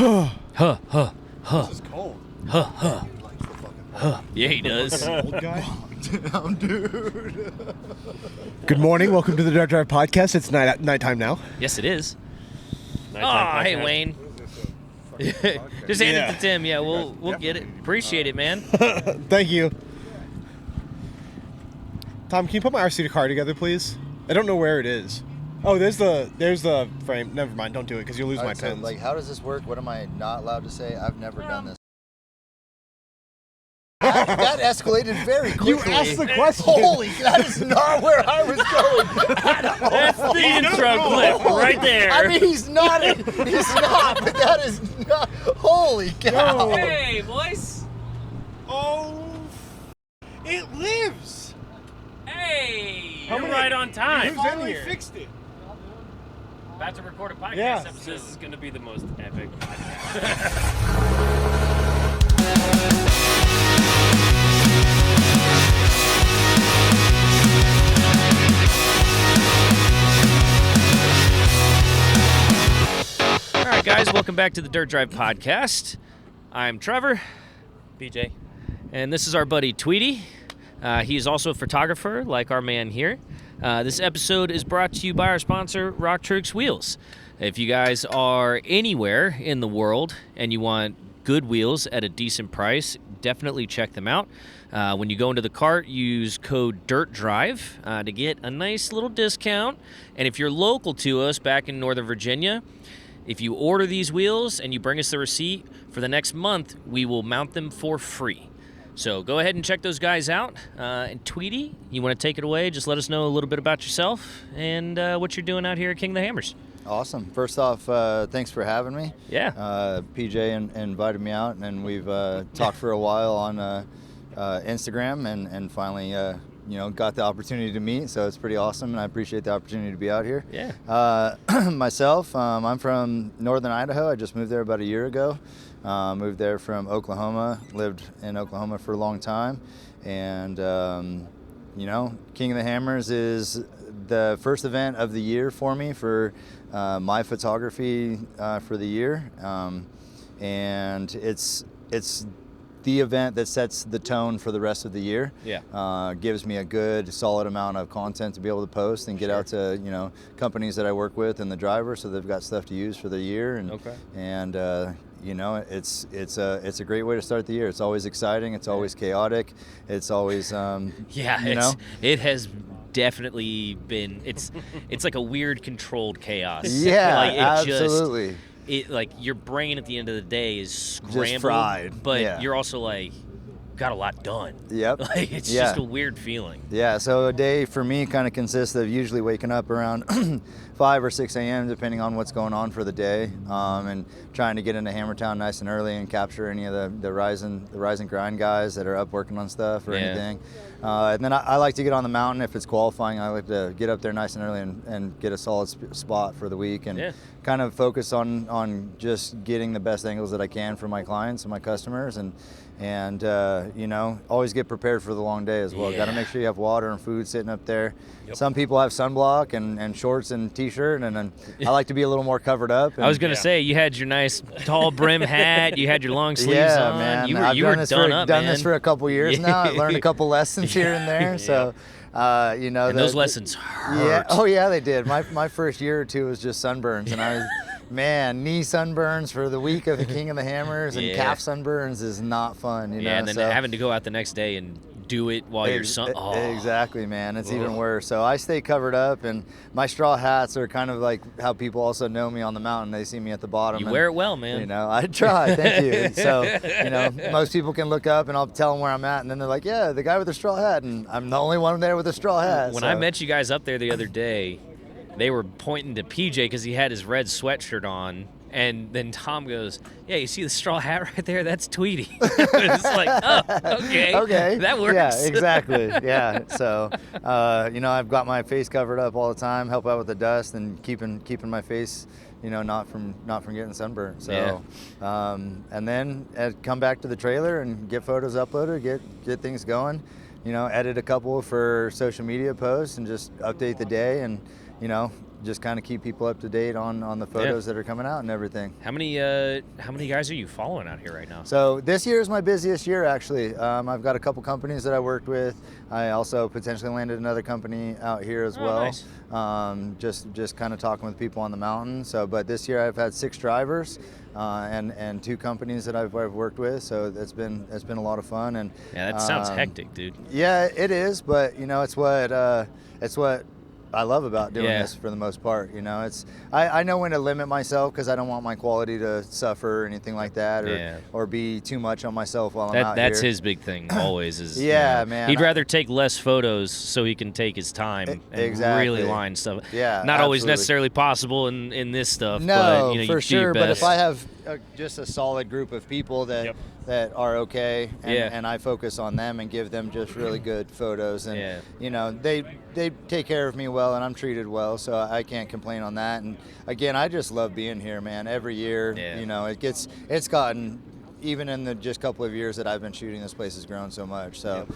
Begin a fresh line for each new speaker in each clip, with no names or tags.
Huh.
This is cold.
Yeah, he does.
Old guy?
Damn, dude.
Good morning. Welcome to the Dirt Drive Podcast. It's nighttime now.
Yes, it is.
Nighttime
Oh, hey,
podcast.
Wayne. Just hand it to Tim. Yeah, we'll get it. Appreciate it, man.
Thank you. Tom, can you put my RC car together, please? I don't know where it is. Oh, there's the frame. Never mind. Don't do it because you'll lose my
So,
pins.
like, how does this work? What am I not allowed to say? I've never done this. That escalated very quickly.
You asked the question.
Holy, that is not where I was going.
That's the intro clip right there.
I mean, he's not, but that is not. Holy cow.
Hey, boys.
Oh, it lives.
Hey.
You're right on time.
Who's in here?
Fixed it.
About to record a podcast
Yeah.
episode.
This is going to be the most epic.
All right, guys, welcome back to the Dirt Drive Podcast. I'm Trevor,
BJ.
and this is our buddy Tweedy. He is also a photographer, like our man here. This episode is brought to you by our sponsor, RockTrix Wheels. If you guys are anywhere in the world and you want good wheels at a decent price, definitely check them out. When you go into the cart, use code DIRTDRIVE to get a nice little discount. And if you're local to us back in Northern Virginia, if you order these wheels and you bring us the receipt for the next month, we will mount them for free. So go ahead and check those guys out. And Tweedy, you want to take it away? Just let us know a little bit about yourself and what you're doing out here at King of the Hammers.
Awesome. First off, thanks for having me.
Yeah.
PJ invited me out, and we've talked for a while on Instagram, and finally, got the opportunity to meet. So it's pretty awesome, and I appreciate the opportunity to be out here.
Yeah.
Myself, I'm from northern Idaho. I just moved there about a year ago. Moved there from Oklahoma. Lived in Oklahoma for a long time, and King of the Hammers is the first event of the year for me for my photography for the year, and it's the event that sets the tone for the rest of the year.
Yeah.
Gives me a good solid amount of content to be able to post and get out to companies that I work with and the drivers, so they've got stuff to use for the year. And
Okay.
and it's a great way to start the year. It's always exciting. It's always chaotic. It's always
It has definitely been. It's like a weird controlled chaos.
Yeah,
Like, it
absolutely.
It like your brain at the end of the day is scrambled,
Just fried.
but
Yeah.
you're also like got a lot done.
Yep.
Like it's
Yeah.
just a weird feeling.
Yeah, so a day for me kind of consists of usually waking up around 5 or 6 a.m. depending on what's going on for the day, and trying to get into Hammertown nice and early and capture any of the rise and grind guys that are up working on stuff or
Yeah.
anything. And then I like to get on the mountain if it's qualifying. I like to get up there nice and early and get a solid spot for the week and kind of focus on just getting the best angles that I can for my clients and my customers, and always get prepared for the long day as well.
Yeah.
Got to make sure you have water and food sitting up there.
Yep.
Some people have sunblock and shorts and t-shirt, and then I like to be a little more covered up.
I was gonna say you had your nice tall brim hat, you had your long sleeves on.
Man.
You
I've
were
done
done up, man.
this for a couple years now. I learned a couple lessons here and there.
Yeah.
So,
And those lessons hurt.
Yeah. Oh yeah, they did. My first year or two was just sunburns, and I was. Man, knee sunburns for the week of the King of the Hammers and calf sunburns is not fun, you know.
And then having to go out the next day and do it while you're
Exactly, man. It's even worse. So I stay covered up, and my straw hats are kind of like how people also know me on the mountain. They see me at the bottom.
You wear it well, man.
I try. Thank you. And so, most people can look up, and I'll tell them where I'm at, and then they're like, "Yeah, the guy with the straw hat," and I'm the only one there with a straw hat.
When I met you guys up there the other day, they were pointing to PJ because he had his red sweatshirt on, and then Tom goes, "Yeah, you see the straw hat right there? That's Tweedy." It's like, oh, okay, that works.
Yeah, exactly. Yeah. So, I've got my face covered up all the time, help out with the dust, and keeping my face, not from getting sunburned. So, and then come back to the trailer and get photos uploaded, get things going. Edit a couple for social media posts and just update the day and just kind of keep people up to date on the photos that are coming out and everything.
How many guys are you following out here right now?
So this year is my busiest year, actually. I've got a couple companies that I worked with. I also potentially landed another company out here as well. Nice. Just kind of talking with people on the mountain. So, but this year I've had 6 drivers and 2 companies that I've worked with. So it's been a lot of fun. And
yeah, that sounds hectic, dude.
Yeah, it is. But it's what I love about doing this for the most part. I know when to limit myself because I don't want my quality to suffer or anything like that, or be too much on myself while I'm out here.
That's his big thing always is.
Man.
He'd rather take less photos so he can take his time and really line stuff.
Yeah,
not always necessarily possible in this stuff.
No,
but,
for sure. But if I have just a solid group of people that are okay, and I focus on them and give them just really good photos, and they take care of me well, and I'm treated well, so I can't complain on that. And again, I just love being here, man. Every year, it's gotten, even in the just couple of years that I've been shooting, this place has grown so much. So.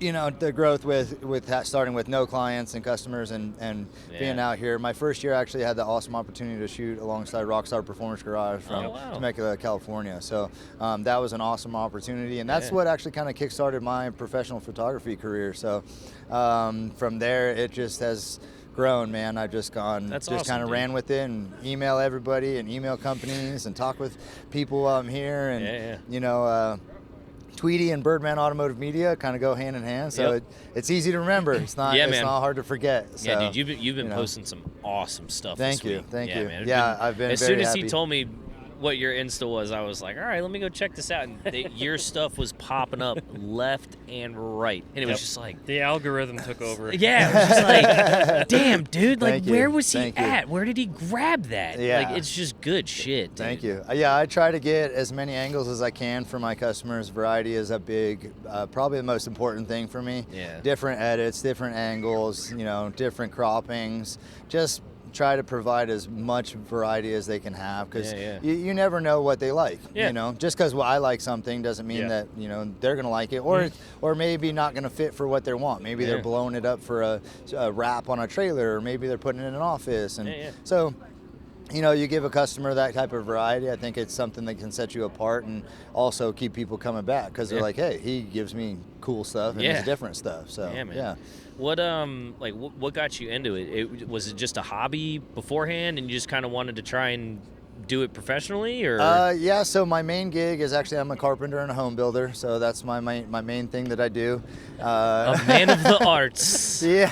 The growth with starting with no clients and customers and being out here. My first year, I actually had the awesome opportunity to shoot alongside Rockstar Performance Garage from Temecula, California. So that was an awesome opportunity, and that's what actually kind of kickstarted my professional photography career. So from there, it just has grown, man. I've just gone, kind of ran with it and email everybody and email companies and talk with people while I'm here, and Tweedy and Birdman Automotive Media kind of go hand in hand, so it's easy to remember. It's not not hard to forget. So,
yeah, dude, you've been posting some awesome stuff.
Thank
this
you,
week.
thank you.
Man,
I've been
as
very
soon as
happy.
he told me what your Insta was, I was like, all right, let me go check this out. And your stuff was popping up left and right, and it was just like
the algorithm took over.
Yeah, it was just like, damn, dude, like where was he
Thank you.
at? Where did he grab that?
Yeah.
Like it's just good shit. Dude.
Thank you. Yeah, I try to get as many angles as I can for my customers. Variety is a big, probably the most important thing for me.
Yeah.
Different edits, different angles, different croppings. Just try to provide as much variety as they can have, because you never know what they like. Just because I like something doesn't mean that they're gonna like it, or maybe not gonna fit for what they want. Maybe they're blowing it up for a wrap on a trailer, or maybe they're putting it in an office, and so you give a customer that type of variety. I think it's something that can set you apart and also keep people coming back, because they're like, hey, he gives me cool stuff and it's different stuff. So
man. What got you into it? Was it just a hobby beforehand, and you just kind of wanted to try and do it professionally, or?
So my main gig is actually, I'm a carpenter and a home builder, so that's my main thing that I do.
A man of the arts.
I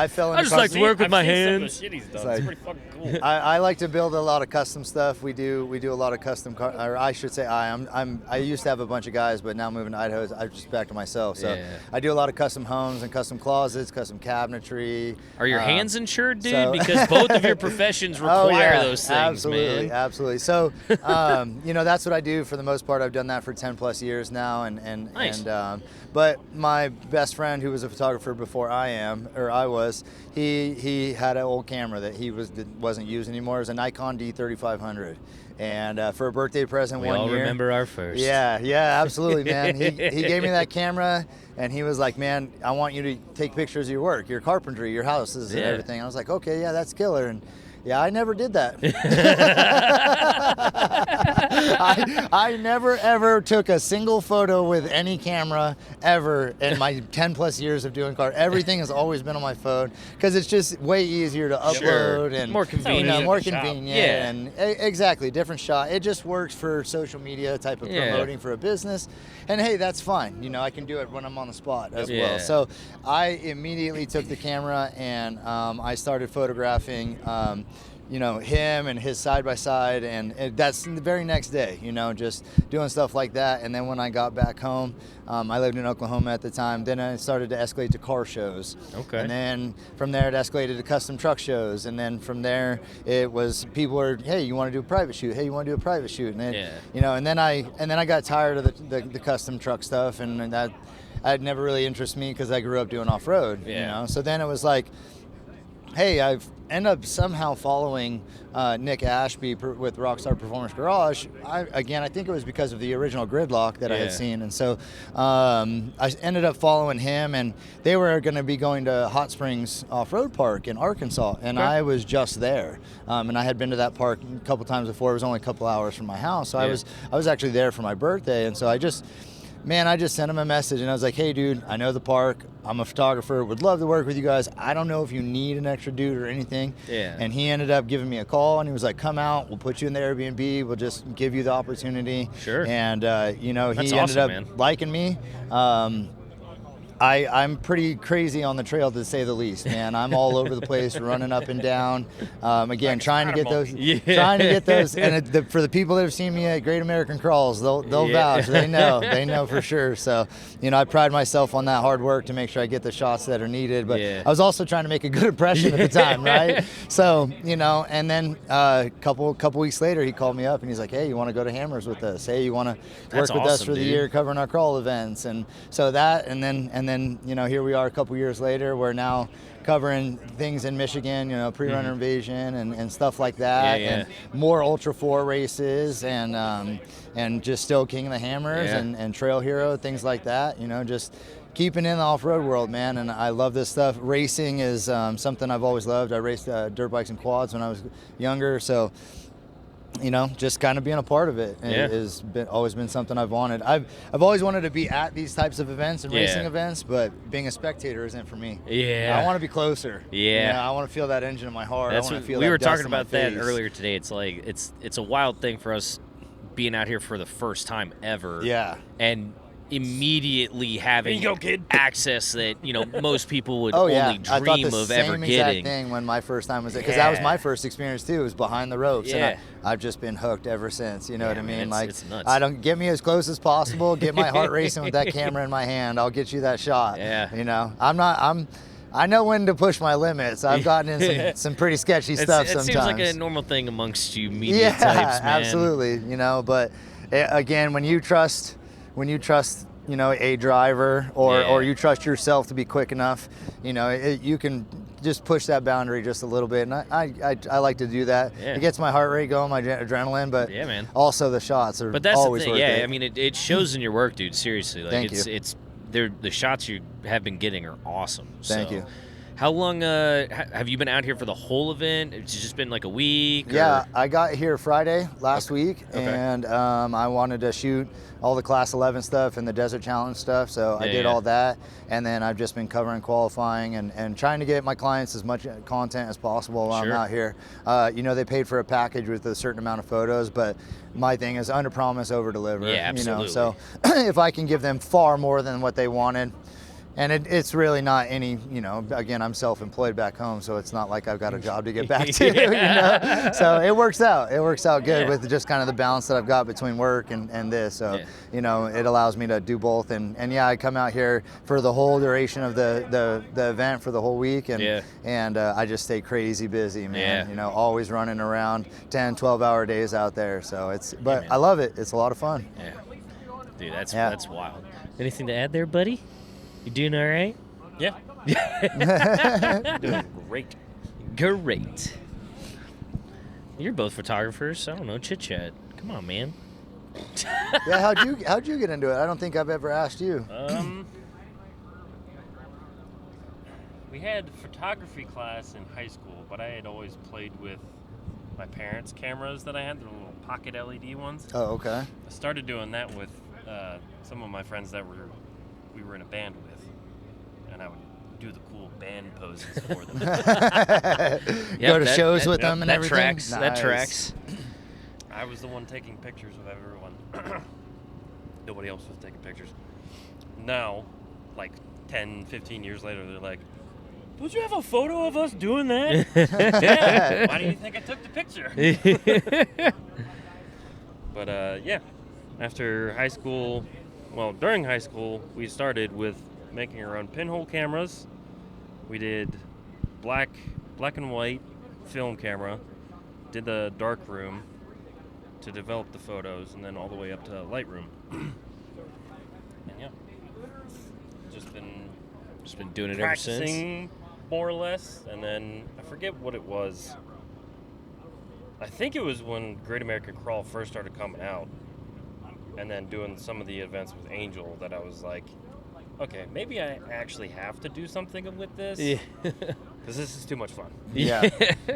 fell into
I just like to work with my hands.
Some of the shit he's done. It's pretty fucking cool.
I like to build a lot of custom stuff. We do a lot of custom or I should say I used to have a bunch of guys, but now moving to Idaho, I'm just back to myself. So I do a lot of custom homes and custom closets, custom cabinetry.
Are your hands insured, dude? Because both of your professions require those things, man.
Absolutely. So, that's what I do for the most part. I've done that for 10 plus years now,
Nice.
but my best friend, who was a photographer before I was, he had an old camera that he wasn't using anymore. It was a Nikon D3500. And for a birthday present
we
one
all
year.
remember our first.
Yeah, absolutely, man. He gave me that camera, and he was like, man, I want you to take pictures of your work, your carpentry, your houses, and everything. I was like, okay, yeah, that's killer. And I never did that. I never, ever took a single photo with any camera ever in my 10 plus years of doing car. Everything has always been on my phone, because it's just way easier to upload and
more convenient.
More convenient. And exactly, different shot. It just works for social media type of promoting for a business. And hey, that's fine. I can do it when I'm on the spot as well. So I immediately took the camera and I started photographing him and his side-by-side, and that's the very next day, just doing stuff like that. And then when I got back home, I lived in Oklahoma at the time, then I started to escalate to car shows. Okay. And then from there it escalated to custom truck shows, and then from there it was people were, hey, you want to do a private shoot? Hey, you want to do a private shoot? And then, and then I got tired of the custom truck stuff, and that never really interested me because I grew up doing off-road, So then it was like, hey, I've ended up somehow following Nick Ashby with Rockstar Performance Garage. I think it was because of the original Gridlock that I had seen. And so I ended up following him, and they were going to be going to Hot Springs Off-Road Park in Arkansas, and I was just there. And I had been to that park a couple times before. It was only a couple hours from my house. So I was actually there for my birthday, and so I just sent him a message, and I was like, hey, dude, I know the park. I'm a photographer. Would love to work with you guys. I don't know if you need an extra dude or anything. Yeah. And he ended up giving me a call, and he was like, come out. We'll put you in the Airbnb. We'll just give you the opportunity. Sure. And, he ended up liking me. I'm pretty crazy on the trail, to say the least, man. I'm all over the place, running up and down. Again, trying to get those. And for the people that have seen me at Great American Crawls, they'll vouch. They know for sure. So, I pride myself on that hard work to make sure I get the shots that are needed. But I was also trying to make a good impression at the time, right? So, and then a couple weeks later, he called me up and he's like, hey, you want to go to Hammers with us? Hey, you want to work with us for the year covering our crawl events? And so that, and then here we are a couple years later. We're now covering things in Michigan, pre-runner invasion and stuff like that, and more Ultra 4 races, and just still King of the Hammers and Trail Hero, things like that. Just keeping in the off-road world, man. And I love this stuff. Racing is something I've always loved. I raced dirt bikes and quads when I was younger, so just kind of being a part of it has always been something I've wanted. I've always wanted to be at these types of events and racing events, but being a spectator isn't for me. Yeah, I want to be closer. Yeah, I want to feel that engine in my heart. I want to feel. We were talking about that
earlier today. It's like it's a wild thing for us being out here for the first time ever. Yeah, and immediately having access that most people would only dream of ever getting. I thought the same exact
thing when my first time was there, because that was my first experience too. It was behind the ropes, and I've just been hooked ever since. You know what I mean? It's nuts. I don't get me as close as possible. Get my heart racing with that camera in my hand. I'll get you that shot. Yeah. I know when to push my limits. I've gotten in some pretty sketchy stuff sometimes.
It seems like a normal thing amongst you media types, man.
Absolutely. But again, when you trust, a driver or you trust yourself to be quick enough, you can just push that boundary just a little bit. And I like to do that. Yeah. It gets my heart rate going, my adrenaline, but also the shots are always worth it.
I mean, it shows in your work, dude. Seriously.
Thank you.
The shots you have been getting are awesome.
Thank you.
How long have you been out here for the whole event? It's just been like a week?
Yeah, I got here Friday last week, and I wanted to shoot all the Class 11 stuff and the Desert Challenge stuff, so I did all that. And then I've just been covering qualifying and trying to get my clients as much content as possible while I'm out here. They paid for a package with a certain amount of photos, but my thing is under promise, over deliver.
Yeah, absolutely.
So if I can give them far more than what they wanted, and it's really not any, again, I'm self-employed back home, so it's not like I've got a job to get back to, So it works out. It works out good with just kind of the balance that I've got between work and this. So, it allows me to do both. And I come out here for the whole duration of the event for the whole week. And I just stay crazy busy, man. Always running around 10, 12-hour days out there. So I love it. It's a lot of fun.
Yeah. Dude, that's wild. Anything to add there, buddy? You doing all right?
Yeah. Doing great.
Great. You're both photographers. I don't know, chit chat. Come on, man.
Yeah, how'd you get into it? I don't think I've ever asked you.
We had photography class in high school, but I had always played with my parents' cameras that I had, the little pocket LED ones.
Oh, okay.
I started doing that with some of my friends that we were in a band with, and I would do the cool band poses for them.
Go to shows with them and everything.
Tracks.
Nice.
That tracks.
I was the one taking pictures of everyone. Nobody else was taking pictures. Now, like 10, 15 years later, they're like, "Don't you have a photo of us doing that?" Yeah. Why do you think I took the picture? But after high school. Well, during high school, we started with making our own pinhole cameras. We did black and white film camera, did the dark room to develop the photos, and then all the way up to Lightroom. And
just been doing it ever since.
more or less, and then I forget what it was. I think it was when Great American Crawl first started coming out, and then doing some of the events with Angel, that I was like, okay, maybe I actually have to do something with this.
Yeah.
Because this is too much fun.
Yeah,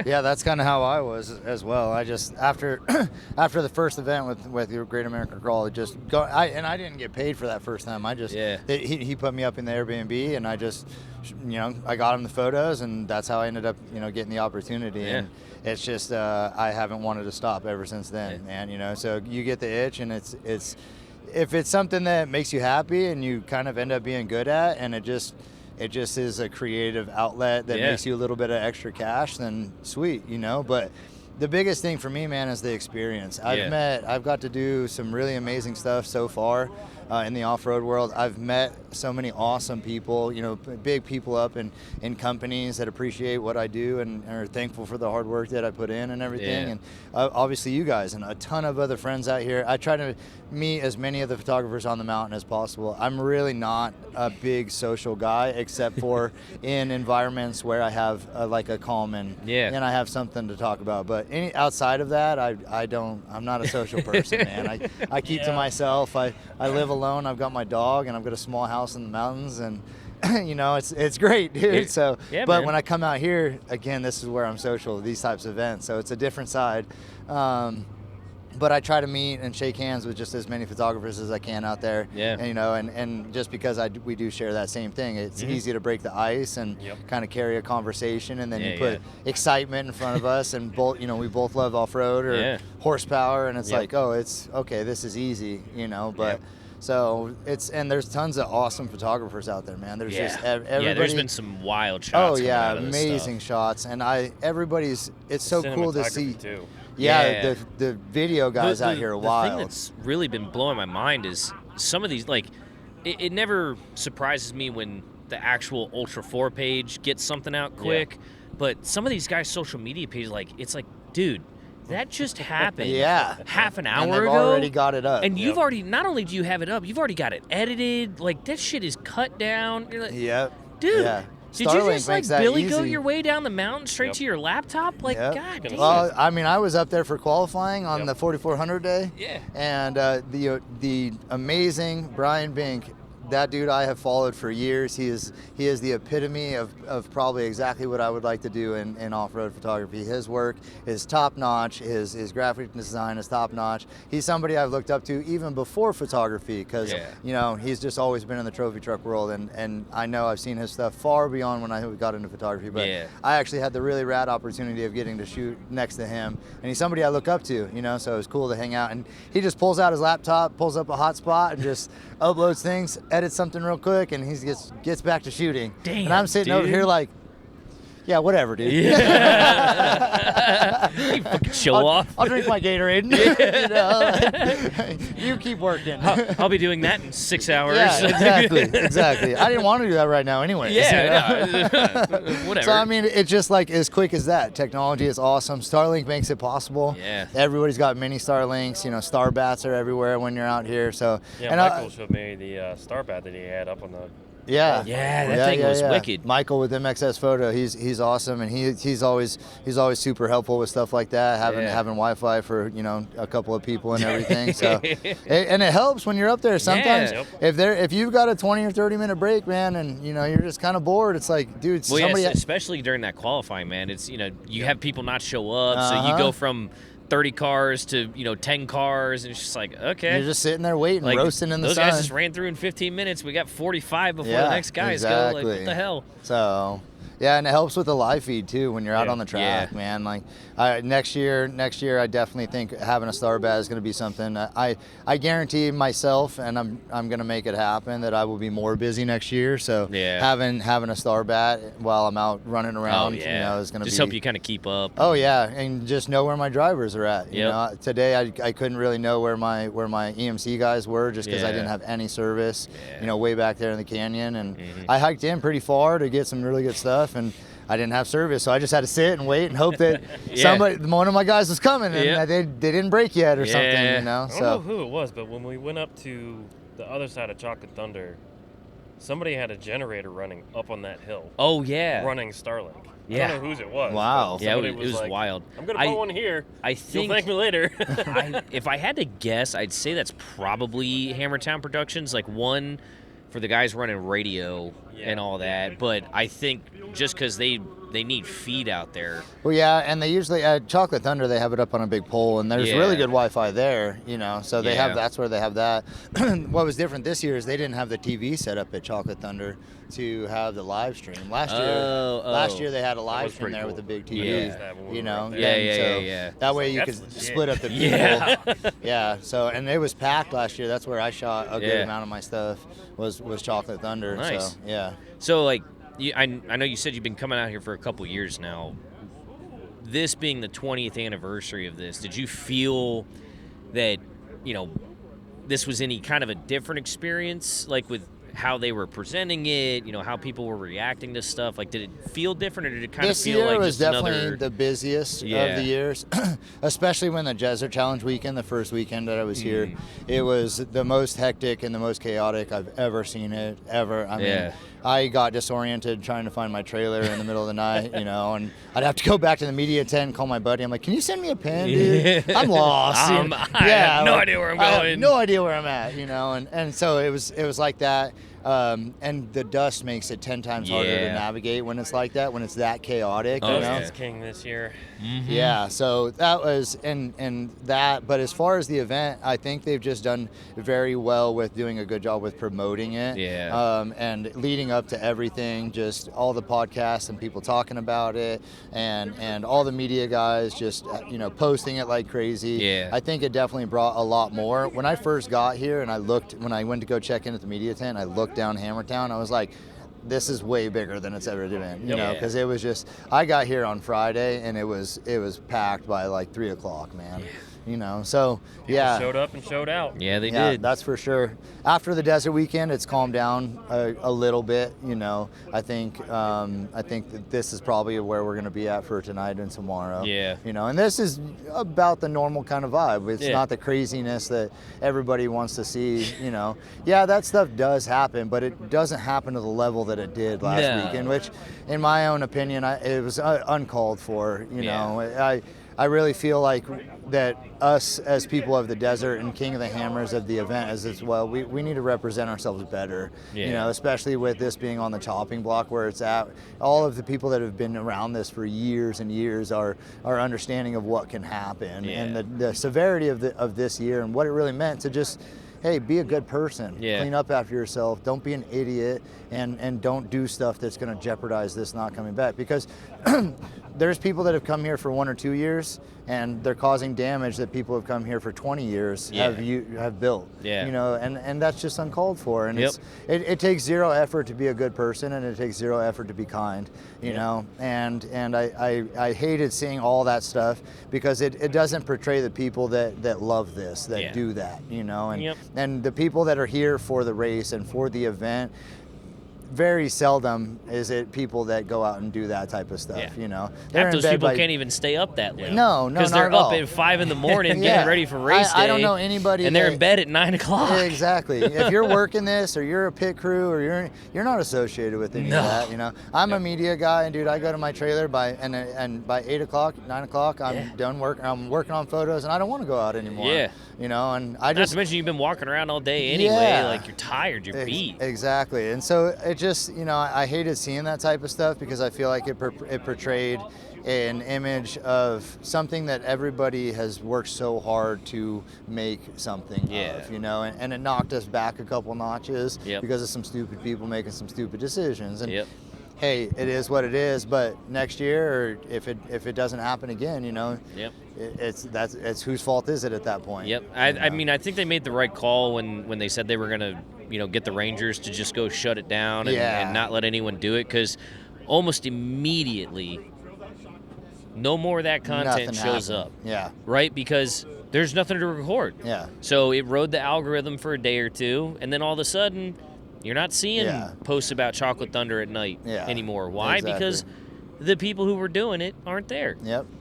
yeah, that's kind of how I was as well. I just after the first event with your Great American Crawl, it just I didn't get paid for that first time. I just he put me up in the Airbnb, and I just I got him the photos, and that's how I ended up getting the opportunity.
Yeah.
And it's just I haven't wanted to stop ever since then, man. So you get the itch, and it's if it's something that makes you happy and you kind of end up being good at, and it just is a creative outlet that makes you a little bit of extra cash, then sweet, But the biggest thing for me, man, is the experience. I've got to do some really amazing stuff so far in the off-road world. I've met so many awesome people, big people up in companies that appreciate what I do and are thankful for the hard work that I put in and everything.
Yeah.
And obviously you guys and a ton of other friends out here. I try to meet as many of the photographers on the mountain as possible. I'm really not a big social guy, except for in environments where I have like a calm and I have something to talk about. But outside of that, I'm not a social person, man. I keep to myself. I live alone. I've got my dog, and I've got a small house in the mountains, and it's great, dude. So, but
man.
when I come out here, again, this is where I'm social, these types of events. So it's a different side. But I try to meet and shake hands with just as many photographers as I can out there. Yeah. And just because we do share that same thing, it's easy to break the ice and kind of carry a conversation, and then you put excitement in front of us, and we both love off-road or horsepower, and it's like, oh, it's okay, this is easy, but. So there's tons of awesome photographers out there, man. There's just everybody. Yeah,
there's been some wild shots.
Oh yeah,
out of this
amazing shots, and it's so cool to see.
Too.
Yeah, the video guys out here are wild.
The thing that's really been blowing my mind is some of these, it never surprises me when the actual Ultra 4 page gets something out quick, but some of these guys' social media pages, it's like, dude, that just happened half an hour
and
they've
ago. Already got it up.
And you've already, not only do you have it up, you've already got it edited. Like, that shit is cut down. You're like, dude. Yeah. Did
Starlink
you just Billy goat your way down the mountain straight to your laptop? God damn.
Well, I mean, I was up there for qualifying on the 4400 day.
Yeah.
And the amazing Brian Bink, that dude I have followed for years. He is the epitome of probably exactly what I would like to do in off-road photography. His work is top-notch. His graphic design is top-notch. He's somebody I've looked up to even before photography, because he's just always been in the trophy truck world, and I know I've seen his stuff far beyond when I got into photography. But I actually had the really rad opportunity of getting to shoot next to him, and he's somebody I look up to. So it was cool to hang out. And he just pulls out his laptop, pulls up a hotspot, and just uploads things, edits something real quick, and he gets back to shooting.
Damn,
and I'm sitting over here like, yeah, whatever, dude.
Yeah. You fucking show off.
I'll drink my Gatorade. You keep working.
I'll be doing that in 6 hours.
Yeah, exactly. I didn't want to do that right now anyway.
Yeah, whatever.
So, I mean, it's just like as quick as that. Technology is awesome. Starlink makes it possible.
Yeah.
Everybody's got mini Starlinks. Star bats are everywhere when you're out here. So.
Yeah, Michael showed me the star bat that he had up on the.
Yeah,
that thing was wicked.
Michael with MXS Photo, he's awesome, and he's always super helpful with stuff like that. Having Wi-Fi for a couple of people and everything. So, and it helps when you're up there. Sometimes if you've got a 20 or 30 minute break, man, and you're just kind of bored, it's like, dude, somebody.
Especially during that qualifying, man. It's you have people not show up, so you go from 30 cars to 10 cars, and it's just like, okay,
you're just sitting there waiting, roasting in the sun.
Those guys just ran through in 15 minutes. We got 45 before the next guys go. Like, what the hell?
So yeah, and it helps with the live feed too when you're out on the track, man. Like next year, I definitely think having a star bat is going to be something. I guarantee myself, and I'm going to make it happen, that I will be more busy next year. So having a star bat while I'm out running around, is going to
just help you kind of keep up.
Oh yeah, and just know where my drivers are at. Today I couldn't really know where my EMC guys were, just because I didn't have any service. Way back there in the canyon, and I hiked in pretty far to get some really good stuff. And I didn't have service, so I just had to sit and wait and hope that one of my guys was coming, and they didn't break yet or something,
I don't know who it was, but when we went up to the other side of Chocolate Thunder, somebody had a generator running up on that hill.
Oh yeah.
Running Starlink.
Yeah.
I don't know whose it was.
Wow.
Yeah,
Somebody
it was
like,
wild.
I'm gonna put one here.
I think.
You'll thank me later.
If I had to guess, I'd say that's probably Hammertown Productions, like one for the guys running radio and all that. But I think just because they need feed out there.
Well, yeah, and they usually at Chocolate Thunder they have it up on a big pole, and there's really good Wi-Fi there, you know. So they have that's where they have that. What was different this year is they didn't have the TV set up at Chocolate Thunder to have the live stream. Last year they had a live stream there with a big TV, you know.
Yeah.
That way you could split up the people. Yeah. So and it was packed last year. That's where I shot a good amount of my stuff was Chocolate Thunder.
Nice.
So yeah.
So like. I know you said you've been coming out here for a couple years now. This being the 20th anniversary of this, did you feel that, you know, this was any kind of a different experience, like with how they were presenting it, you know, how people were reacting to stuff? Like, did it feel different, or did it kind of feel like
this
just
year was
another...
definitely the busiest of the years, especially when the Desert Challenge weekend, the first weekend that I was here, it was the most hectic and the most chaotic I've ever seen it, ever. I mean, I got disoriented trying to find my trailer in the middle of the night, you know, and I'd have to go back to the media tent and call my buddy. I'm like, can you send me a pin, dude? I'm lost.
I have no idea where I'm going.
I have no idea where I'm at, you know, and so it was like that. And the dust makes it 10 times harder to navigate when it's like that, when it's that chaotic. You know?
It's king this year.
Yeah, so that was and that. But as far as the event, I think they've just done very well with doing a good job with promoting it. And leading up to everything, just all the podcasts and people talking about it, and all the media guys just posting it like crazy. I think it definitely brought a lot more. When I first got here and when I went to go check in at the media tent, I looked down Hammertown. I was like, this is way bigger than it's ever been, you know, because it was just, I got here on Friday and it was packed by like 3 o'clock, man. You know, so
People showed up and showed out.
Yeah, they did.
That's for sure. After the desert weekend, it's calmed down a little bit. You know, I think that this is probably where we're going to be at for tonight and tomorrow.
Yeah.
You know, and this is about the normal kind of vibe. It's not the craziness that everybody wants to see. You know, that stuff does happen, but it doesn't happen to the level that it did last weekend, which, in my own opinion, it was uncalled for. You know, I really feel like that us as people of the desert and King of the Hammers of the event as well, we need to represent ourselves better, you know, especially with this being on the chopping block where it's at. All of the people that have been around this for years and years are understanding of what can happen and the severity of this year and what it really meant to just, hey, be a good person. Clean up after yourself. Don't be an idiot, and don't do stuff that's going to jeopardize this not coming back. Because there's people that have come here for 1 or 2 years, and they're causing damage that people have come here for 20 years have built. You know, and that's just uncalled for. And it takes zero effort to be a good person, and it takes zero effort to be kind. You know, and I hated seeing all that stuff because it doesn't portray the people that love this, that do that. You know, and the people that are here for the race and for the event, very seldom is it people that go out and do that type of stuff. You know,
half those people can't even stay up that late.
No,
because they're up at 5 in the morning getting ready for race day.
I don't know anybody,
and they're in bed at 9 o'clock.
Exactly. If you're working this, or you're a pit crew, or you're not associated with any of that. You know, I'm a media guy, and dude, I go to my trailer by 8 o'clock, 9 o'clock, I'm done working. I'm working on photos, and I don't want to go out anymore. You know, and I just,
not to mention you've been walking around all day anyway. Like you're tired, you're beat.
Exactly. And so it just, you know, I hated seeing that type of stuff because I feel like it portrayed an image of something that everybody has worked so hard to make something of, you know, and it knocked us back a couple notches because of some stupid people making some stupid decisions. And hey, it is what it is, but next year, or if it doesn't happen again, you know, it's whose fault is it at that point?
I mean, I think they made the right call when they said they were gonna, you know, get the Rangers to just go shut it down and not let anyone do it, because almost immediately, no more of that content shows up. Right, because there's nothing to record. So it rode the algorithm for a day or two, and then all of a sudden, you're not seeing posts about Chocolate Thunder at night anymore. Why? Because the people who were doing it aren't there.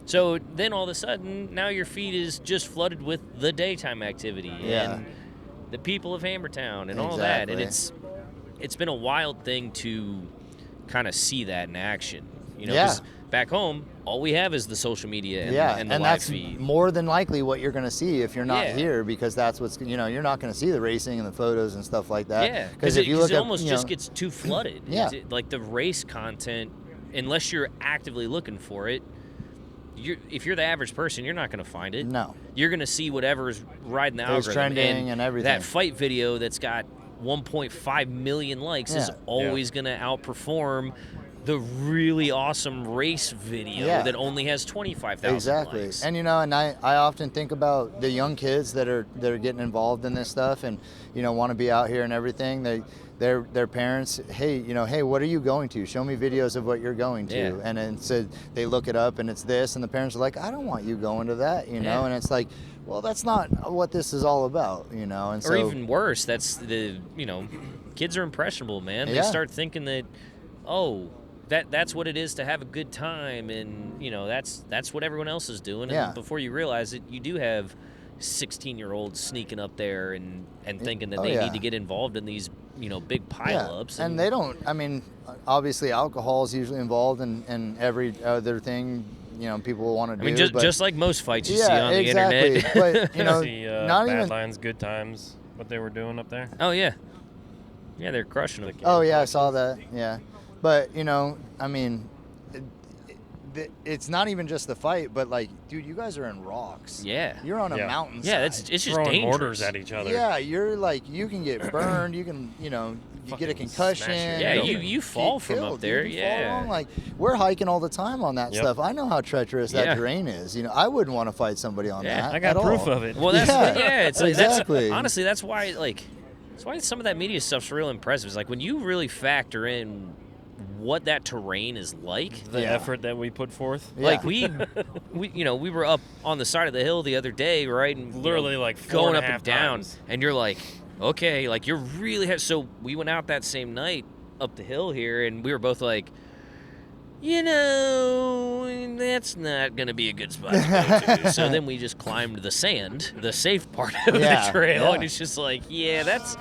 So then all of a sudden, now your feed is just flooded with the daytime activity and the people of Hammertown and all that. And it's been a wild thing to kind of see that in action. You know,
Yeah.
'cause back home, all we have is the social media and,
Yeah,
and the
and
live
that's
feed.
more than likely what you're going to see if you're not
Yeah.
here, because that's what's, you know, you're not going to see the racing and the photos and stuff like that.
Yeah,
because if you look
it
at,
almost
you
just
know,
gets too flooded.
Yeah.
Like the race content, unless you're actively looking for it, if you're the average person, you're not going to find it.
No.
You're going to see whatever's riding the
Who's
algorithm.
trending and everything.
That fight video that's got 1.5 million likes is
Yeah.
always going to outperform the really awesome race video
Yeah.
that only has 25,000
Exactly.
likes.
And you know, and I often think about the young kids that are getting involved in this stuff and, you know, want to be out here and everything. Their parents, hey, you know, hey, what are you going to? Show me videos of what you're going to.
Yeah.
And then so they look it up and it's this, and the parents are like, I don't want you going to that, you know.
Yeah.
And it's like, well, that's not what this is all about, you know. And
Or
so,
even worse, that's kids are impressionable, man. They
Yeah.
start thinking that, oh, that's what it is to have a good time, and you know that's what everyone else is doing.
Yeah.
And before you realize it, you do have 16-year-olds sneaking up there and thinking that
Oh,
they
yeah.
need to get involved in these big pileups.
And they don't. I mean, obviously, alcohol is usually involved in every other thing. You know, people want to do.
I mean,
but,
just like most fights you see
yeah,
on the
exactly.
internet.
But you know,
See,
not
Bad
even.
Lines, Good Times, what they were doing up there.
Oh yeah, they're crushing them.
Oh yeah, I saw that. Yeah, but you know, I mean, it's not even just the fight, but like, dude, you guys are in rocks.
Yeah.
You're on a
Yeah.
mountain.
Yeah, it's just
Throwing
dangerous.
mortars at each other.
Yeah, you're like, you can get burned. You can, you know, you get a
Fucking
concussion.
smash your
Yeah,
Get
you fall
get
from up
killed,
there.
dude. You fall
Yeah.
wrong. Like, we're hiking all the time on that
Yep.
stuff. I know how treacherous
Yeah.
that terrain is. You know, I wouldn't want to fight somebody on
Yeah,
that.
I got
at
proof
all.
of it.
Well, that's
Yeah,
it's
exactly.
honestly, that's why some of that media stuff's real impressive. It's like when you really factor in what that terrain is like.
The
Yeah.
effort that we put forth.
Yeah.
Like we were up on the side of the hill the other day, right? And
Literally, like,
going
4.5
up and down,
times.
and you're like, okay, like you're really. So we went out that same night up the hill here, and we were both like, you know, that's not going to be a good spot to go to. So then we just climbed the sand, the safe part of
Yeah,
the trail,
yeah.
and it's just like, that's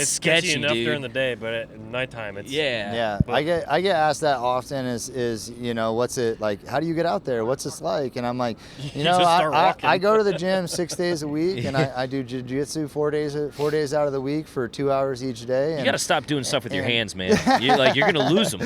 It's sketchy enough
dude.
during the day, but at nighttime, it's
Yeah,
But-
I get asked that often. Is you know, what's it like? How do you get out there? What's this like? And I'm like, you know,
just start walking.
I go to the gym 6 days a week, and I do jiu-jitsu 4 days out of the week for 2 hours each day. And,
You got to stop doing stuff with your
and-
hands, man. You're going to lose them.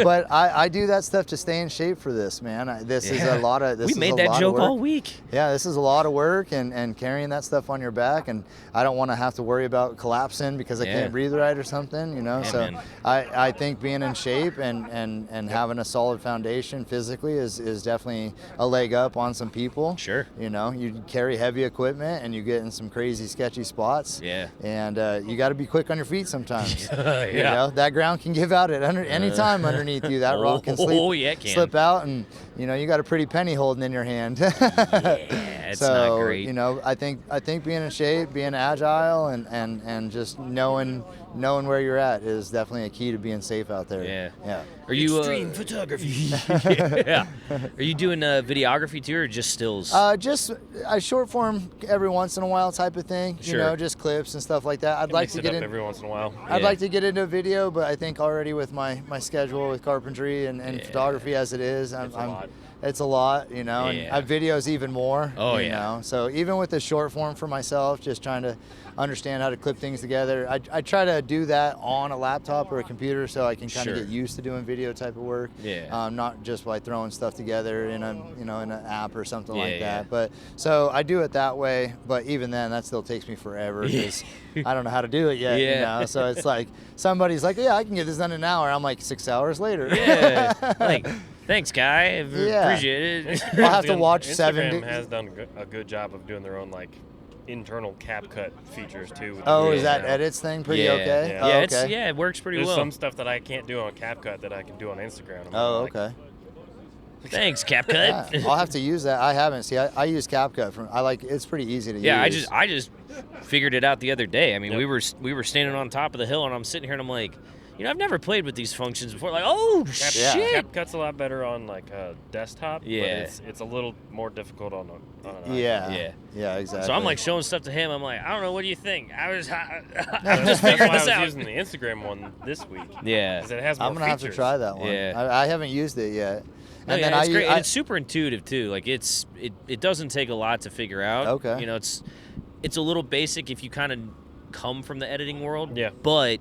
but I do that stuff to stay in shape for this, man. This is a lot of. This
We
is
made
a
that
lot of
joke
work.
all week.
Yeah, this is a lot of work and carrying that stuff on your back, and I don't want to have to worry about collapsing because I
Yeah.
can't breathe right or something, you know.
Yeah,
So
man.
I think being in shape and having a solid foundation physically is definitely a leg up on some people.
Sure.
You know, you carry heavy equipment and you get in some crazy sketchy spots.
Yeah.
And you got to be quick on your feet sometimes.
Yeah.
You know, that ground can give out at any time underneath you. That rock can
Oh, yeah, it can.
slip out, and you know you got a pretty penny holding in your hand.
It's
so
not great.
you know, I think being in shape, being agile, and just knowing where you're at is definitely a key to being safe out there.
Yeah.
Yeah.
Are you
extreme photography.
yeah. Are you doing videography too, or just stills?
Just a short form every once in a while type of thing.
Sure.
You know, just clips and stuff like that. I'd like
Mix
to
it
get
up
in.
every once in a while.
I'd
Yeah.
like to get into video, but I think already with my schedule with carpentry and
Yeah.
photography as it is,
It's a lot.
you know,
Yeah.
and videos even more.
Oh,
you
yeah.
know? So even with the short form for myself, just trying to understand how to clip things together. I try to do that on a laptop or a computer so I can kind of
Sure.
get used to doing video type of work.
Yeah.
Not just by throwing stuff together in in an app or something like
Yeah,
that. But so I do it that way. But even then, that still takes me forever because I don't know how to do it yet.
Yeah.
You know? So it's like somebody's like, yeah, I can get this done in an hour. I'm like 6 hours later.
yeah. Like, thanks, guy.
Yeah.
Appreciate it.
I'll have to watch
Instagram
7
has done a good job of doing their own like internal CapCut features too. with
Oh,
the
is that
videos now.
edits thing pretty
yeah.
okay?
Yeah.
Oh,
Yeah,
okay.
it works pretty
There's
well.
some stuff that I can't do on CapCut that I can do on Instagram. I'm
Oh,
like,
okay.
Thanks,
Yeah,
CapCut.
I'll have to use that. I haven't. See, I use CapCut. It's pretty easy to
Yeah,
use.
I just figured it out the other day. I mean,
Yep.
we were standing on top of the hill, and I'm sitting here, and I'm like, I've never played with these functions before. Like, oh shit!
CapCut's a lot better on like a desktop.
Yeah.
But it's a little more difficult on an iPhone.
Yeah, exactly.
So I'm like showing stuff to him. I'm like, I don't know. What do you think? I was just
That's
figuring
why
this
I
out.
was using the Instagram one this week.
Yeah.
Because it has more
I'm gonna have to
features.
try that one.
Yeah.
I haven't used it yet.
No,
And
yeah,
then
it's great. And it's super intuitive too. Like it doesn't take a lot to figure out.
Okay.
It's a little basic if you kind of come from the editing world.
Yeah.
But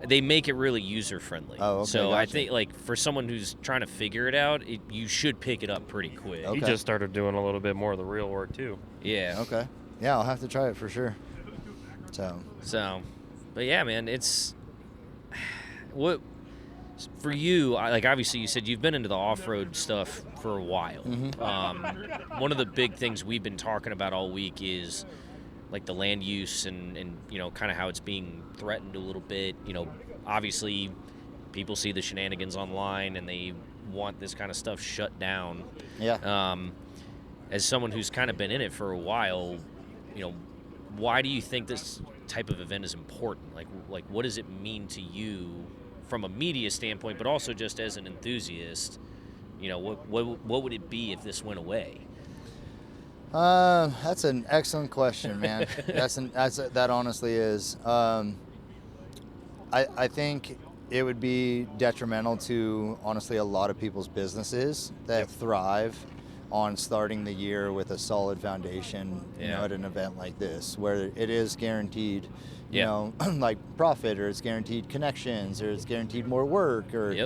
they make it really user friendly.
Oh, okay,
So I
gotcha.
think like for someone who's trying to figure it out, you should pick it up pretty quick.
Okay.
He just started doing a little bit more of the real work too.
Yeah.
Okay. Yeah, I'll have to try it for sure.
So, but yeah, man, it's what for you. Like obviously, you said you've been into the off-road stuff for a while.
Mm-hmm.
One of the big things we've been talking about all week is like the land use and kind of how it's being threatened a little bit. Obviously, people see the shenanigans online and they want this kind of stuff shut down.
Yeah.
As someone who's kind of been in it for a while, why do you think this type of event is important? Like what does it mean to you from a media standpoint, but also just as an enthusiast? What would it be if this went away?
That's an excellent question, man. That honestly is. I think it would be detrimental to honestly a lot of people's businesses that thrive on starting the year with a solid foundation, at an event like this, where it is guaranteed, like profit, or it's guaranteed connections, or it's guaranteed more work, or,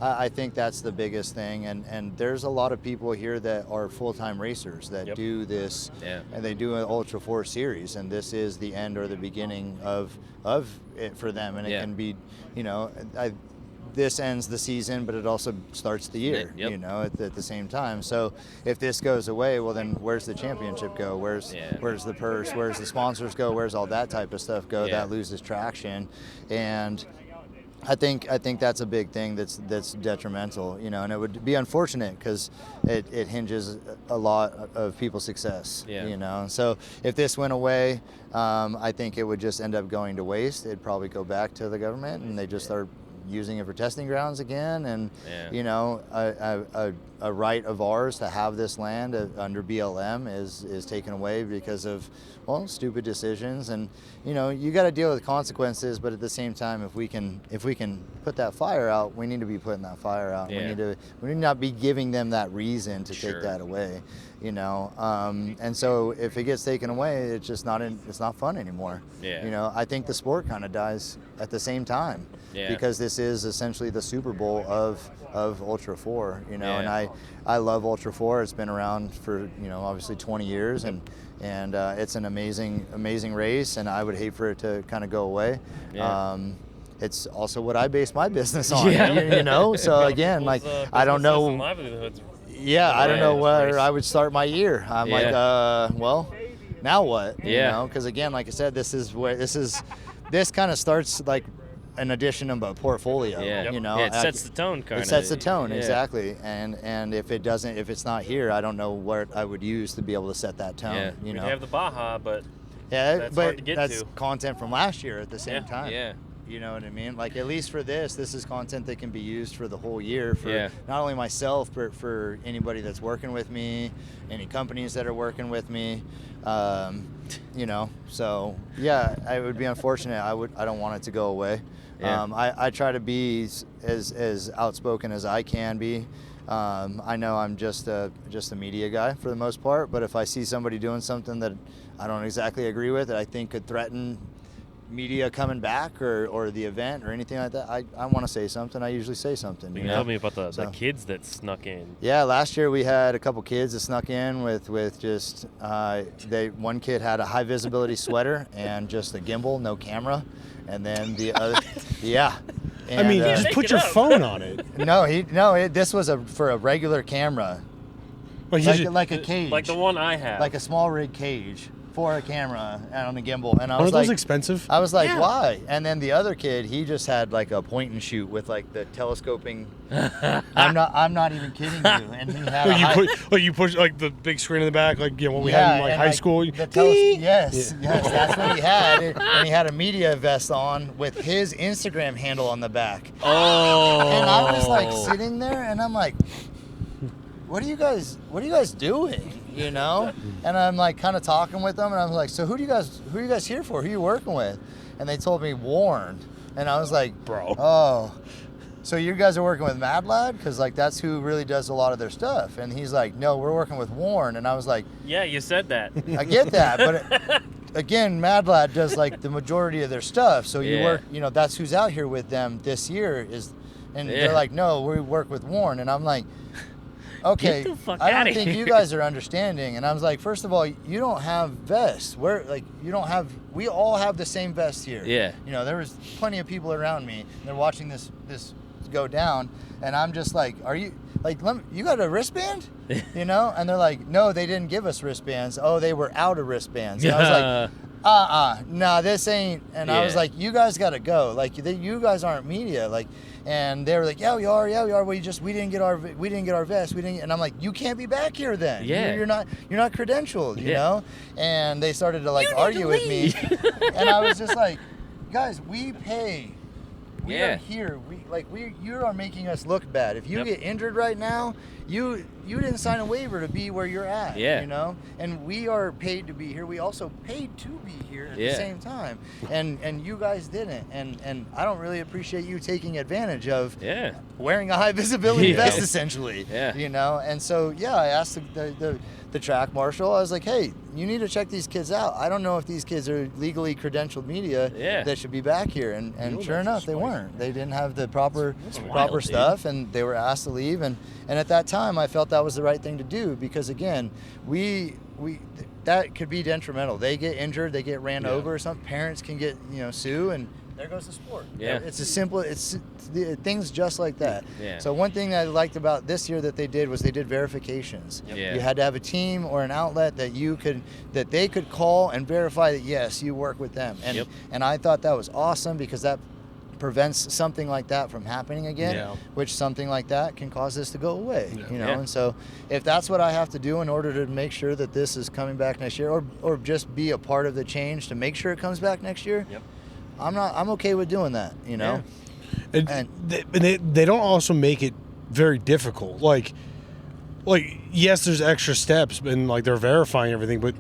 I think that's the biggest thing. And there's a lot of people here that are full-time racers that do this, and they do an Ultra 4 series, and this is the end or the beginning of it for them. And it can be, this ends the season, but it also starts the year, at the same time. So if this goes away, well, then where's the championship go? Where's the purse? Where's the sponsors go? Where's all that type of stuff go? That loses traction. And I think that's a big thing that's detrimental, and it would be unfortunate because it hinges a lot of people's success, So if this went away, I think it would just end up going to waste. It'd probably go back to the government, and they just start using it for testing grounds again, and a right of ours to have this land under BLM is taken away because of stupid decisions. And you got to deal with consequences, but at the same time, if we can put that fire out, we need to be putting that fire out. We need to not be giving them that reason to take that away, and so if it gets taken away, it's not fun anymore. I think the sport kind of dies at the same time, because this is essentially the Super Bowl of Ultra 4, and I love Ultra 4. It's been around for obviously 20 years, and it's an amazing race, and I would hate for it to kind of go away. It's also what I base my business on, so again, like, I don't know. I don't know where I would start my year. I'm like, well, now what? Because again, like I said, this kind of starts like an addition of a portfolio.
It sets the tone, kind of.
It sets the tone, exactly. And if it's not here, I don't know what I would use to be able to set that tone.
We have the Baja, but that's
but
hard to get
that's
to.
content from last year at the same time.
Yeah.
You know what I mean? Like, at least for this is content that can be used for the whole year for not only myself, but for anybody that's working with me, any companies that are working with me. So it would be unfortunate. I don't want it to go away. I try to be as outspoken as I can be. I know I'm just a media guy for the most part, but if I see somebody doing something that I don't exactly agree with, that I think could threaten media coming back or the event or anything like that, I want to say something. I usually say something.
You tell me about the kids that snuck in. Yeah,
last year we had a couple kids that snuck in with just one kid had a high visibility sweater and just a gimbal, no camera, and then the other, And,
I mean, just put your phone on it.
This was for a regular camera,
But
like a cage,
like the one I have,
like a small rig cage. for a camera and on a gimbal. And I was
Aren't
like,
those expensive?
I was like,
Yeah.
why? And then the other kid, he just had like a point and shoot with like the telescoping. I'm not even kidding you. And he had
You push like the big screen in the back, like what we had in like
and,
high school.
Yes, that's what he had. And he had a media vest on with his Instagram handle on the back.
Oh.
And I was like sitting there, and I'm like, what are you guys doing? You know? And I'm like kind of talking with them, and I'm like, so who are you guys here for? Who are you working with? And they told me Warren. And I was like,
Bro.
Oh, so you guys are working with Mad Lad? Because like that's who really does a lot of their stuff. And he's like, no, we're working with Warren. And I was like,
Yeah, you said that.
I get that, but again, Mad Lad does like the majority of their stuff. So you work, that's who's out here with them this year they're like, no, we work with Warren. And I'm like, okay,
Get the fuck
I don't
outta
think
here.
you guys are understanding. And I was like, first of all, you don't have vests. We all have the same vest here.
Yeah.
You know, there was plenty of people around me, and they're watching this go down, and I'm just like, are you, like, you got a wristband? You know? And they're like, no, they didn't give us wristbands. Oh, they were out of wristbands. And I was like, no, this ain't. And I was like, you guys got to go. Like, you guys aren't media. Like, and they were like, yeah, we are. We didn't get our vest. And I'm like, you can't be back here then.
Yeah.
You're not credentialed, you know? And they started to like argue with me. And I was just like, guys, we pay. We are here. You are making us look bad. If you get injured right now, you didn't sign a waiver to be where you're at.
Yeah.
You know? And we are paid to be here. We also paid to be here at the same time. And you guys didn't. And I don't really appreciate you taking advantage of wearing a high visibility vest essentially.
Yeah.
You know? And so I asked the track marshal, I was like, hey, you need to check these kids out. I don't know if these kids are legally credentialed media that should be back here. And sure enough, they weren't. They didn't have the proper stuff, and they were asked to leave. And at that time, I felt that was the right thing to do because, again, we that could be detrimental. They get injured, they get ran over, some parents can get, sue, and there goes the sport.
Yeah.
It's as simple, it's things just like that.
Yeah.
So one thing that I liked about this year that they did was they did verifications.
Yep. Yeah.
You had to have a team or an outlet that they could call and verify that yes, you work with them. And I thought that was awesome because that prevents something like that from happening again, which something like that can cause this to go away. And so if that's what I have to do in order to make sure that this is coming back next year, or just be a part of the change to make sure it comes back next year, I'm okay with doing that,
And they don't also make it very difficult. Like yes, there's extra steps and like they're verifying everything, but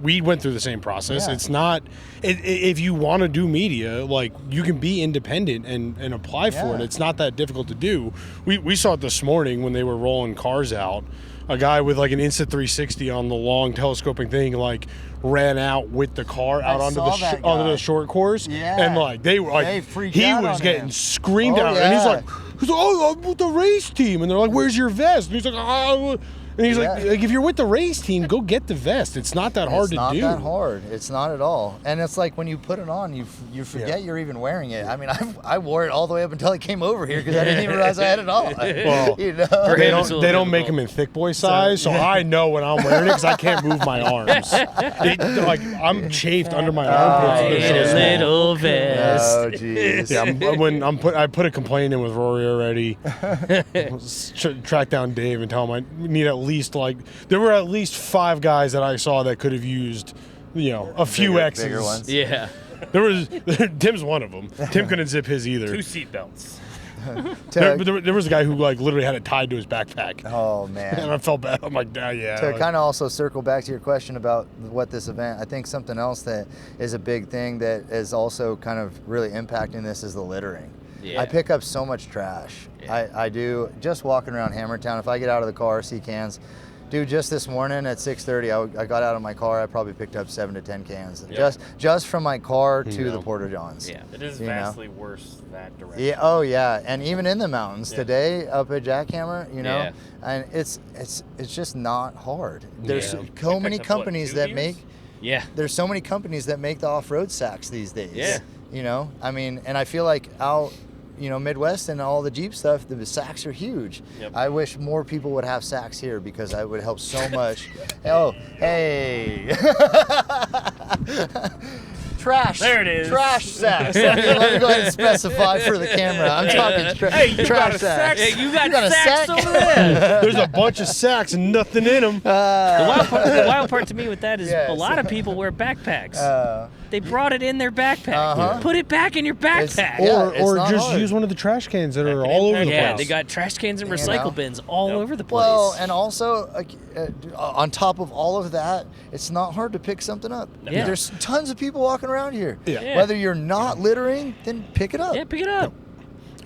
we went through the same process.
Yeah.
It's not if you want to do media, like you can be independent and apply for it. It's not that difficult to do. We saw it this morning when they were rolling cars out. A guy with like an Insta360 on the long telescoping thing like ran out with the car out onto the short course, and like they were like he was getting screamed out, and he's like, "Oh, I'm with the race team," and they're like, "Where's your vest?" And he's like, "Oh." And he's like, if you're with the race team, go get the vest. It's not that hard to do.
It's not that hard. It's not at all. And it's like when you put it on, you forget you're even wearing it. I mean, I wore it all the way up until I came over here because I didn't even realize I had it on.
Well, they don't make them in thick boy size, so I know when I'm wearing it because I can't move my arms. I'm chafed under my armpits.
A little vest.
Oh, jeez.
Yeah, I put a complaint in with Rory already. Track down Dave and tell him I need at least there were at least 5 guys that I saw that could have used a few X's.
Bigger ones.
Yeah.
Tim's one of them. Tim couldn't zip his either.
2 seat belts.
There was a guy who literally had it tied to his backpack.
Oh man.
And I felt bad. I'm like, yeah.
To kind of also circle back to your question about what this event, I think something else that is a big thing that is also kind of really impacting this is the littering.
Yeah.
I pick up so much trash.
Yeah.
I do. Just walking around Hammertown, if I get out of the car, see cans. Dude, just this morning at 6:30, I got out of my car. I probably picked up 7 to 10 cans, just from my car to the Porta Johns.
Yeah,
it is vastly worse that direction.
Yeah. Oh yeah, and even in the mountains today up at Jackhammer, and it's just not hard. There's so many companies that make.
Yeah.
There's so many companies that make the off-road sacks these days.
Yeah.
I mean, and I feel like out Midwest and all the Jeep stuff, the sacks are huge.
Yep.
I wish more people would have sacks here because that would help so much. Oh, hey. Trash.
There it is.
Trash sacks. Let me go ahead and specify for the camera. I'm talking trash sacks.
Hey, you got
a
sacks
sack?
over there.
There's a bunch of sacks and nothing in them.
The wild part to me with that is
Yes.
a lot of people wear backpacks. They brought it in their backpack.
Uh-huh.
Put it back in your backpack.
Yeah, it's
or
not
just
hard.
use one of the trash cans that are all over the
Yeah,
place.
they got trash cans and
You
recycle
know?
bins all over the place.
Well, and also, on top of all of that, it's not hard to pick something up.
Yeah.
There's tons of people walking around here.
Yeah.
Yeah.
Whether you're not littering, then pick it up.
yeah, pick it up.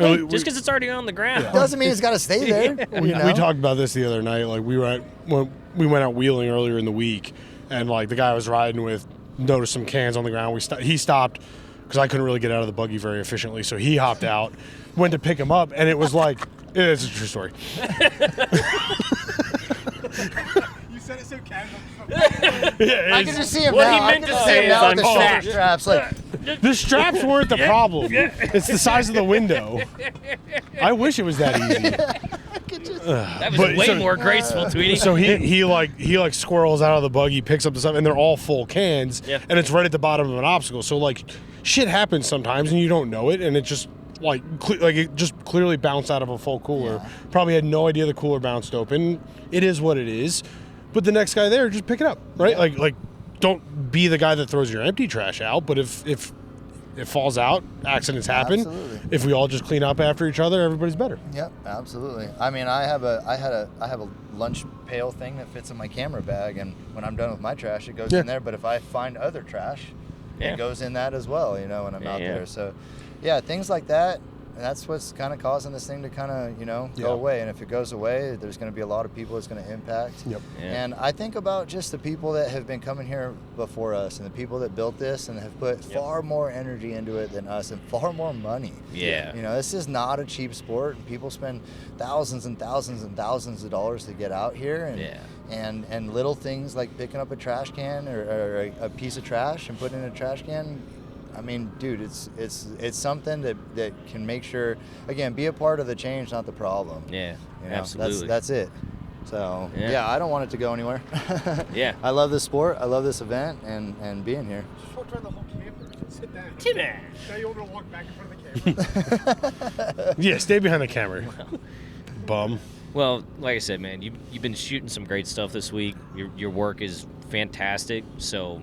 And
Hey, just because it's already on the ground.
Doesn't mean it's got to stay there.
we
you know?
talked about this the other night. Like we went out wheeling earlier in the week, and like the guy I was riding with noticed some cans on the ground. He stopped because I couldn't really get out of the buggy very efficiently, so he hopped out, went to pick him up, and it was like it's a true story.
You said it so casual.
Yeah,
I can just see him
What
now.
he
I
meant
can
to
just
say
see him
is
now
I'm
with the shoulder
fat.
straps. Like,
the straps weren't the problem. It's the size of the window. I wish it was that easy.
That was
But
way
so-
more graceful, Tweedy.
So he squirrels out of the buggy, picks up the stuff, and they're all full cans,
Yeah.
and it's right at the bottom of an obstacle. So like, shit happens sometimes, and you don't know it, and it just it just clearly bounced out of a full cooler.
Yeah.
Probably had no idea the cooler bounced open. It is what it is. But the next guy there, just pick it up, right? Like don't be the guy that throws your empty trash out. But if it falls out, accidents happen.
Absolutely.
If we all just clean up after each other, everybody's better.
Yep, absolutely. I mean, I have a lunch pail thing that fits in my camera bag, and when I'm done with my trash, it goes
Yeah.
in there. But if I find other trash,
Yeah.
it goes in that as well. When I'm out
Yeah.
there. So, yeah, things like that. And that's what's kind of causing this thing to kind of
Yeah.
go away. And if it goes away, there's going to be a lot of people it's going to impact.
Yep.
Yeah.
And I think about just the people that have been coming here before us, and the people that built this and have put far more energy into it than us, and far more money.
Yeah.
This is not a cheap sport. People spend thousands and thousands and thousands of dollars to get out here, and
Yeah.
and little things like picking up a trash can or a piece of trash and putting it in a trash can. I mean, dude, it's something that can make sure, again, be a part of the change, not the problem.
Yeah,
You know,
absolutely.
That's it. So
Yeah.
I don't want it to go anywhere.
Yeah.
I love this sport. I love this event and being here.
Just walk around the whole camper. Sit down.
Sit down.
Now you want me to walk back in front of the camera?
Yeah, stay behind the camera. Bum.
Well, like I said, man, you've been shooting some great stuff this week. Your work is fantastic. So,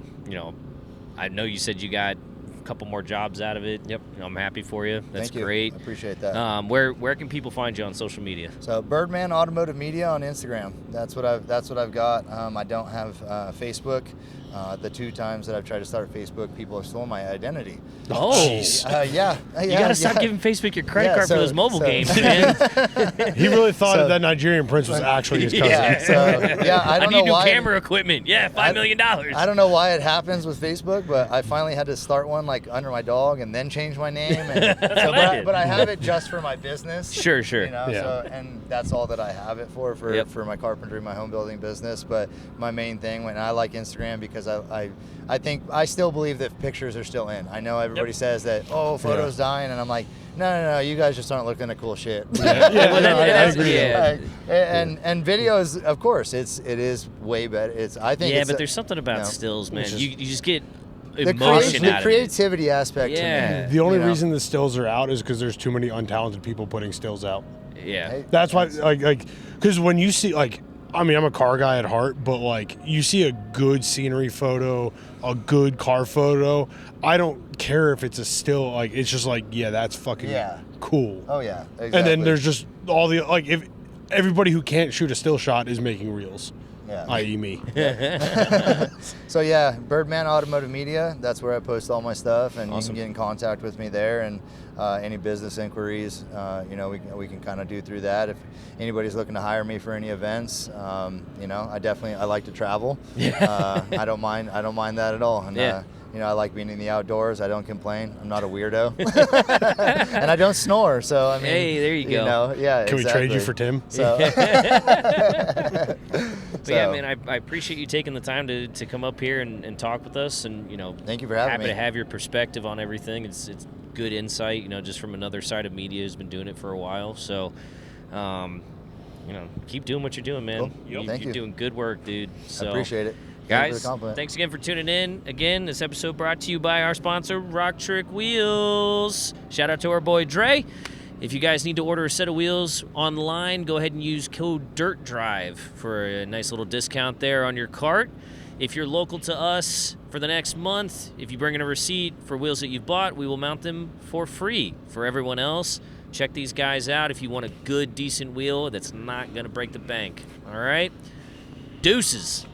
I know you said you got a couple more jobs out of it. Yep. I'm happy for you. That's
Thank you.
great.
I appreciate that.
Where can people find you on social media?
So Birdman Automotive Media on Instagram. That's what I've got. I don't have Facebook. The 2 times that I've tried to start Facebook, people have stolen my identity.
Oh,
Jeez.
Yeah.
you got to stop giving Facebook your credit card for those mobile games, man.
He really thought
So-
that Nigerian prince was actually his cousin.
Yeah. So I
I
don't
need
know
new
why.
camera equipment. Yeah, $5 million.
I don't know why it happens with Facebook, but I finally had to start one like under my dog and then change my name. And so, but I have it just for my business.
Sure.
Yeah.
So, and that's all that I have it for
Yep.
for my carpentry, my home building business. But my main thing, when I like Instagram, because I think I still believe that pictures are still in. I know everybody says that, photos dying, and I'm like, no, you guys just aren't looking at cool shit.
Well,
I agree.
yeah.
And videos, of course, it is way better. I think
Yeah,
it's
but there's something about stills, man. You just get emotion
the
out of it.
creativity aspect.
Yeah.
To me,
The only
you know?
reason the stills are out is because there's too many untalented people putting stills out.
Yeah.
Hey,
That's why, because when you see, I'm a car guy at heart, but you see a good scenery photo, a good car photo, I don't care if it's a still, it's just that's fucking cool.
Oh yeah, exactly.
And then there's just all the, if everybody who can't shoot a still shot is making reels, i.e. me.
So yeah, Birdman Automotive Media. That's where I post all my stuff, and
Awesome.
you can get in contact with me there. And any business inquiries, we can kind of do through that. If anybody's looking to hire me for any events, I like to travel. I don't mind that at all. And, I like being in the outdoors. I don't complain. I'm not a weirdo, and I don't snore. So I mean,
Hey, there you go.
Yeah.
Can we trade you for Tim?
So.
But yeah, man, I appreciate you taking the time to come up here and talk with us, and
Thank you for having
happy
me.
to have your perspective on everything. It's good insight, just from another side of media who's been doing it for a while. So, keep doing what you're doing, man.
Cool.
Yep.
Thank
You're
you.
doing good work, dude. So,
I appreciate it. Thank you for
guys,
the compliment.
thanks again for tuning in. Again, this episode brought to you by our sponsor, RockTrix Wheels. Shout out to our boy Dre. If you guys need to order a set of wheels online, go ahead and use code DIRTDRIVE for a nice little discount there on your cart. If you're local to us for the next month, if you bring in a receipt for wheels that you've bought, we will mount them for free. For everyone else, check these guys out if you want a good, decent wheel that's not going to break the bank. All right? Deuces.